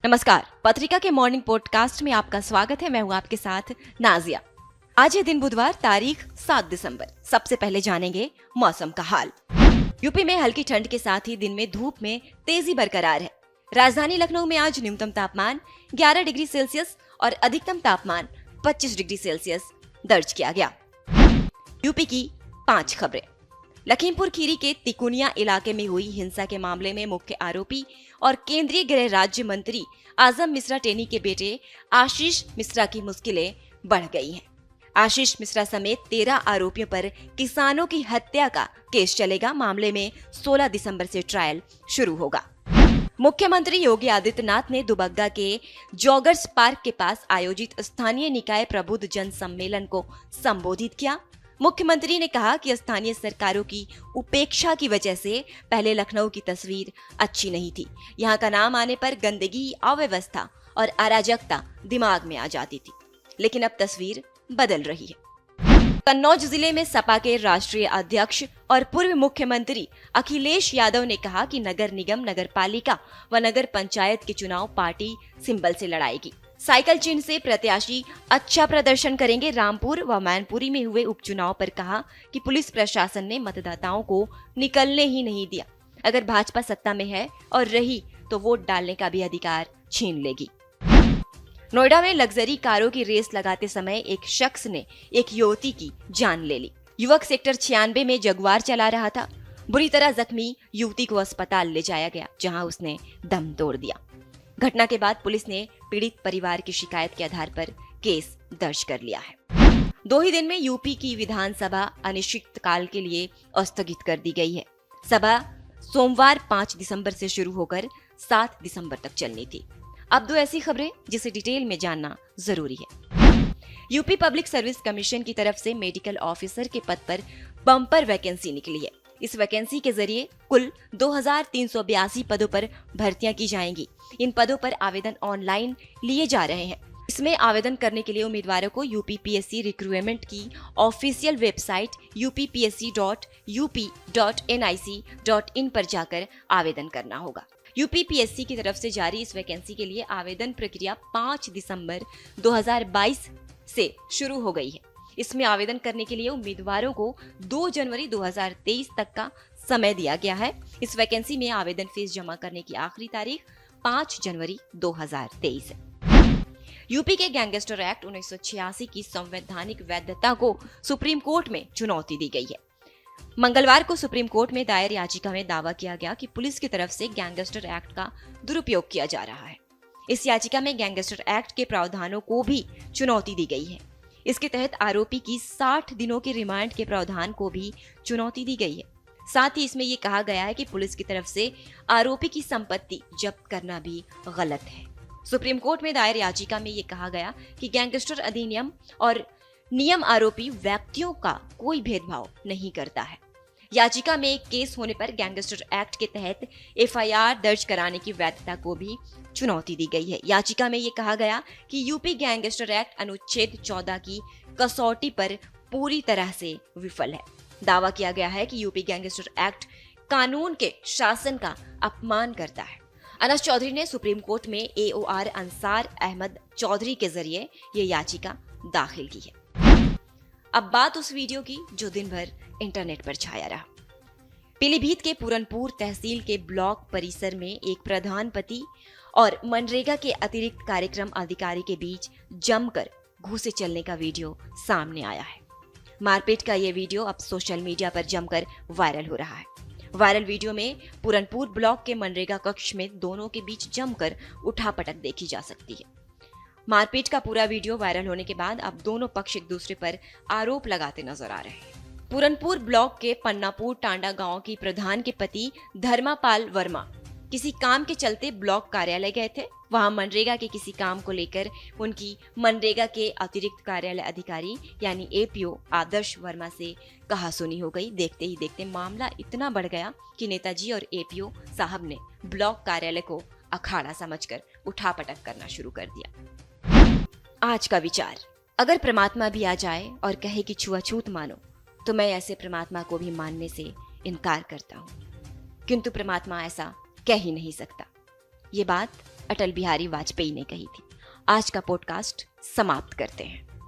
नमस्कार, पत्रिका के मॉर्निंग पॉडकास्ट में आपका स्वागत है। मैं हूं आपके साथ नाजिया। आज है दिन बुधवार, तारीख 7 दिसंबर। सबसे पहले जानेंगे मौसम का हाल। यूपी में हल्की ठंड के साथ ही दिन में धूप में तेजी बरकरार है। राजधानी लखनऊ में आज न्यूनतम तापमान 11 डिग्री सेल्सियस और अधिकतम तापमान 25 डिग्री सेल्सियस दर्ज किया गया। यूपी की 5 खबरें। लखीमपुर खीरी के तिकुनिया इलाके में हुई हिंसा के मामले में मुख्य आरोपी और केंद्रीय गृह राज्य मंत्री आजम मिश्रा टेनी के बेटे आशीष मिश्रा की मुश्किलें बढ़ गई हैं। आशीष मिश्रा समेत 13 आरोपियों पर किसानों की हत्या का केस चलेगा। मामले में 16 दिसंबर से ट्रायल शुरू होगा। मुख्यमंत्री योगी आदित्यनाथ ने दुबग्गा के जॉगर्स पार्क के पास आयोजित स्थानीय निकाय प्रबुद्ध जन सम्मेलन को संबोधित किया। मुख्यमंत्री ने कहा कि स्थानीय सरकारों की उपेक्षा की वजह से पहले लखनऊ की तस्वीर अच्छी नहीं थी। यहाँ का नाम आने पर गंदगी, अव्यवस्था और अराजकता दिमाग में आ जाती थी, लेकिन अब तस्वीर बदल रही है। कन्नौज जिले में सपा के राष्ट्रीय अध्यक्ष और पूर्व मुख्यमंत्री अखिलेश यादव ने कहा कि नगर निगम, नगर पालिका व नगर पंचायत के चुनाव पार्टी सिंबल से लड़ाएगी। साइकिल चिन्ह से प्रत्याशी अच्छा प्रदर्शन करेंगे। रामपुर व मैनपुरी में हुए उपचुनाव पर कहा कि पुलिस प्रशासन ने मतदाताओं को निकलने ही नहीं दिया। अगर भाजपा सत्ता में है और रही तो वोट डालने का भी अधिकार छीन लेगी। नोएडा में लग्जरी कारों की रेस लगाते समय एक शख्स ने एक युवती की जान ले ली। युवक सेक्टर 96 में जगुआर चला रहा था। बुरी तरह जख्मी युवती को अस्पताल ले जाया गया, जहां उसने दम तोड़ दिया। घटना के बाद पुलिस ने पीड़ित परिवार की शिकायत के आधार पर केस दर्ज कर लिया है। 2 ही दिन में यूपी की विधानसभा अनिश्चितकाल के लिए स्थगित कर दी गई है। सभा सोमवार 5 दिसंबर से शुरू होकर 7 दिसंबर तक चलनी थी। अब 2 ऐसी खबरें जिसे डिटेल में जानना जरूरी है। यूपी पब्लिक सर्विस कमीशन की तरफ से मेडिकल ऑफिसर के पद पर बम्पर वैकेंसी निकली है। इस वैकेंसी के जरिए कुल 2382 पदों पर भर्तियां की जाएंगी। इन पदों पर आवेदन ऑनलाइन लिए जा रहे हैं। इसमें आवेदन करने के लिए उम्मीदवारों को यूपीपीएससी रिक्रूटमेंट की ऑफिशियल वेबसाइट uppsc.up.nic.in पर जाकर आवेदन करना होगा। यूपीपीएससी की तरफ से जारी इस वैकेंसी के लिए आवेदन प्रक्रिया 5 दिसंबर 2022 से शुरू हो गई है। इसमें आवेदन करने के लिए उम्मीदवारों को 2 जनवरी 2023 तक का समय दिया गया है। इस वैकेंसी में आवेदन फीस जमा करने की आखिरी तारीख 5 जनवरी 2023 है। यूपी के गैंगस्टर एक्ट 1986 की संवैधानिक वैधता को सुप्रीम कोर्ट में चुनौती दी गई है। मंगलवार को सुप्रीम कोर्ट में दायर याचिका में दावा किया गया कि पुलिस की तरफ से गैंगस्टर एक्ट का दुरुपयोग किया जा रहा है। इस याचिका में गैंगस्टर एक्ट के प्रावधानों को भी चुनौती दी गई है। इसके तहत आरोपी की 60 दिनों के रिमांड के प्रावधान को भी चुनौती दी गई है। साथ ही इसमें यह कहा गया है कि पुलिस की तरफ से आरोपी की संपत्ति जब्त करना भी गलत है। सुप्रीम कोर्ट में दायर याचिका में यह कहा गया कि गैंगस्टर अधिनियम और नियम आरोपी व्यक्तियों का कोई भेदभाव नहीं करता है। याचिका में एक केस होने पर गैंगस्टर एक्ट के तहत एफआईआर दर्ज कराने की वैधता को भी चुनौती दी गई है। याचिका में यह कहा गया कि यूपी गैंगस्टर एक्ट अनुच्छेद 14 की कसौटी पर पूरी तरह से विफल है। दावा किया गया है कि यूपी गैंगस्टर एक्ट कानून के शासन का अपमान करता है। अनस चौधरी ने सुप्रीम कोर्ट में एओआर अंसार अहमद चौधरी के जरिए ये याचिका दाखिल की है। अब बात उस वीडियो की जो दिन भर इंटरनेट पर छाया रहा। पीलीभीत के पूरनपुर तहसील के ब्लॉक परिसर में एक प्रधान पति और मनरेगा के अतिरिक्त कार्यक्रम अधिकारी के बीच जमकर घूसे चलने का वीडियो सामने आया है। मारपीट का ये वीडियो अब सोशल मीडिया पर जमकर वायरल हो रहा है। वायरल वीडियो में पूरनपुर ब्लॉक के मनरेगा कक्ष में दोनों के बीच जमकर उठापटक देखी जा सकती है। मारपीट का पूरा वीडियो वायरल होने के बाद अब दोनों पक्ष एक दूसरे पर आरोप लगाते नजर आ रहे हैं। पूरनपुर ब्लॉक के पन्नापुर टांडा गांव की प्रधान के पति धर्मापाल वर्मा किसी काम के चलते ब्लॉक कार्यालय गए थे। वहां मनरेगा के किसी काम को लेकर उनकी मनरेगा के अतिरिक्त कार्यालय अधिकारी यानी एपीओ आदर्श वर्मा से कहासुनी हो गई। देखते ही देखते मामला इतना बढ़ गया कि नेताजी और एपीओ साहब ने ब्लॉक कार्यालय को अखाड़ा समझकर उठापटक करना शुरू कर दिया। आज का विचार, अगर परमात्मा भी आ जाए और कहे कि छुआछूत मानो, तो मैं ऐसे परमात्मा को भी मानने से इनकार करता हूँ, किंतु परमात्मा ऐसा कह ही नहीं सकता। ये बात अटल बिहारी वाजपेयी ने कही थी। आज का पॉडकास्ट समाप्त करते हैं।